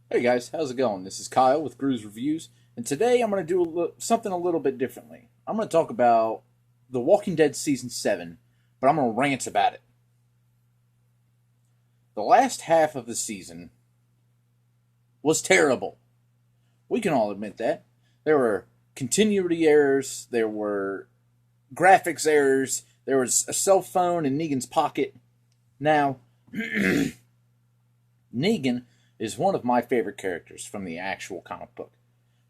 Hey guys, how's it going? This is Kyle with Grooves Reviews, and today I'm going to do something a little bit differently. I'm going to talk about The Walking Dead Season 7, but I'm going to rant about it. The last half of the season was terrible. We can all admit that. There were continuity errors, there were graphics errors, there was a cell phone in Negan's pocket. Now, Negan is one of my favorite characters from the actual comic book.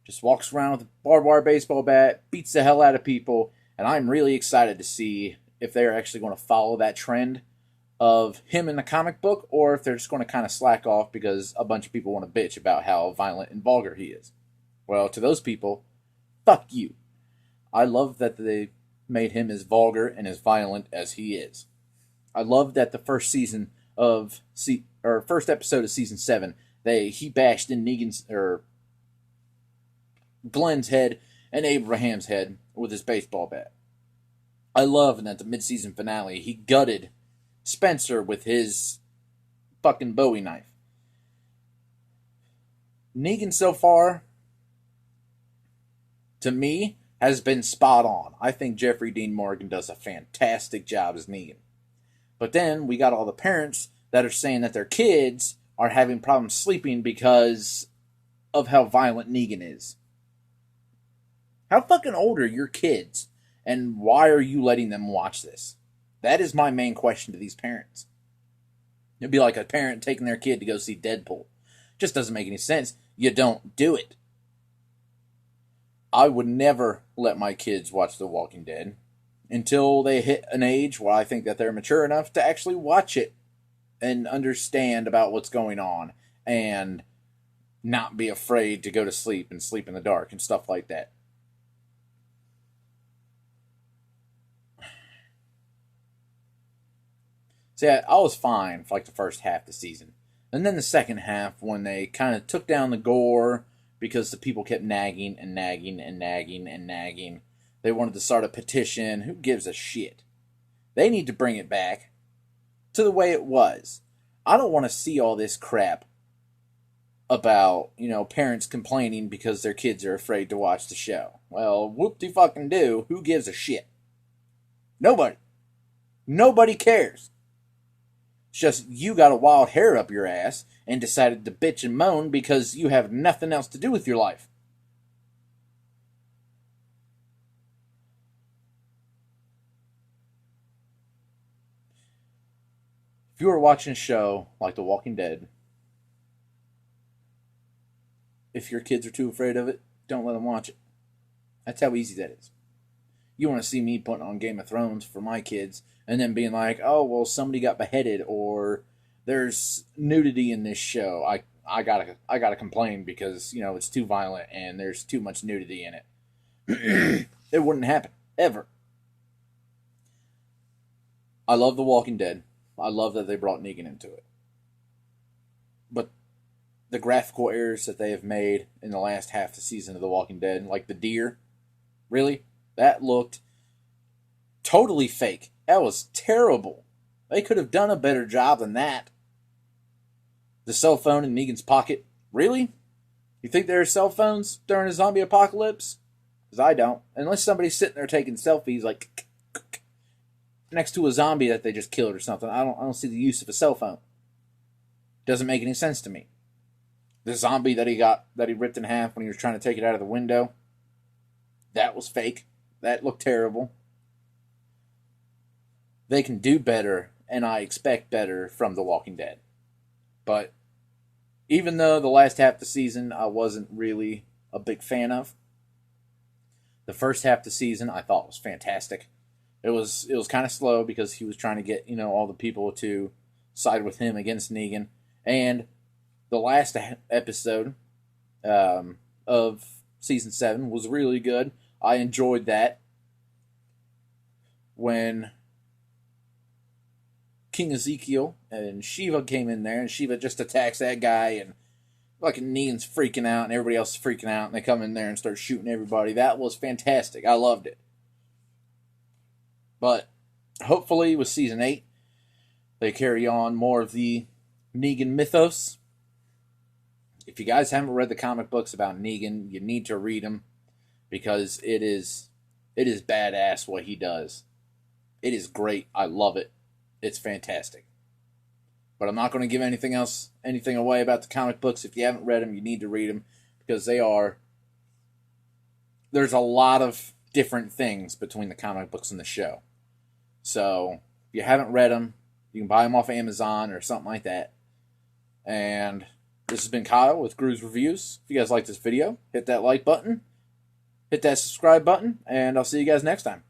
Just walks around with a barbed wire baseball bat, beats the hell out of people, and I'm really excited to see if they're actually going to follow that trend of him in the comic book, or if they're just going to kind of slack off because a bunch of people want to bitch about how violent and vulgar he is. Well, to those people, fuck you. I love that they made him as vulgar and as violent as he is. I love that the first episode of season 7, he bashed in Negan's or Glenn's head and Abraham's head with his baseball bat. I love that the mid-season finale he gutted Spencer with his fucking Bowie knife. Negan so far, to me, has been spot on. I think Jeffrey Dean Morgan does a fantastic job as Negan. But then we got all the parents that are saying that their kids are having problems sleeping because of how violent Negan is. How fucking old are your kids? And why are you letting them watch this? That is my main question to these parents. It'd be like a parent taking their kid to go see Deadpool. Just doesn't make any sense. You don't do it. I would never let my kids watch The Walking Dead until they hit an age where I think that they're mature enough to actually watch it and understand about what's going on and not be afraid to go to sleep and sleep in the dark and stuff like that. See, I was fine for like the first half of the season. And then the second half, when they kind of took down the gore because the people kept nagging and nagging and nagging and nagging. They wanted to start a petition. Who gives a shit? They need to bring it back to the way it was. I don't want to see all this crap about, parents complaining because their kids are afraid to watch the show. Well, whoop-de-fucking-do. Who gives a shit? Nobody. Nobody cares. It's just you got a wild hair up your ass and decided to bitch and moan because you have nothing else to do with your life. If you are watching a show like The Walking Dead, if your kids are too afraid of it, don't let them watch it. That's how easy that is. You want to see me putting on Game of Thrones for my kids and then being like, oh, well, somebody got beheaded or there's nudity in this show. I gotta complain because, it's too violent and there's too much nudity in it. It wouldn't happen. Ever. I love The Walking Dead. I love that they brought Negan into it. But the graphical errors that they have made in the last half of the season of The Walking Dead, like the deer, really? That looked totally fake. That was terrible. They could have done a better job than that. The cell phone in Negan's pocket. Really? You think there are cell phones during a zombie apocalypse? Because I don't. Unless somebody's sitting there taking selfies like next to a zombie that they just killed or something. I don't see the use of a cell phone. Doesn't make any sense to me. The zombie that he ripped in half when he was trying to take it out of the window. That was fake. That looked terrible. They can do better, and I expect better from The Walking Dead. But even though the last half of the season I wasn't really a big fan of, the first half of the season I thought was fantastic. It was kind of slow because he was trying to get all the people to side with him against Negan, and the last episode of season 7 was really good. I enjoyed that when King Ezekiel and Shiva came in there, and Shiva just attacks that guy, and fucking Negan's freaking out, and everybody else is freaking out, and they come in there and start shooting everybody. That was fantastic. I loved it. But hopefully with season 8, they carry on more of the Negan mythos, If you guys haven't read the comic books about Negan, you need to read them because it is badass what he does. It is great. I love it. It's fantastic. But I'm not going to give anything away about the comic books. If you haven't read them, you need to read them because there's a lot of different things between the comic books and the show. So, if you haven't read them, you can buy them off Amazon or something like that. And this has been Kyle with Gru's Reviews. If you guys like this video, hit that like button, hit that subscribe button, and I'll see you guys next time.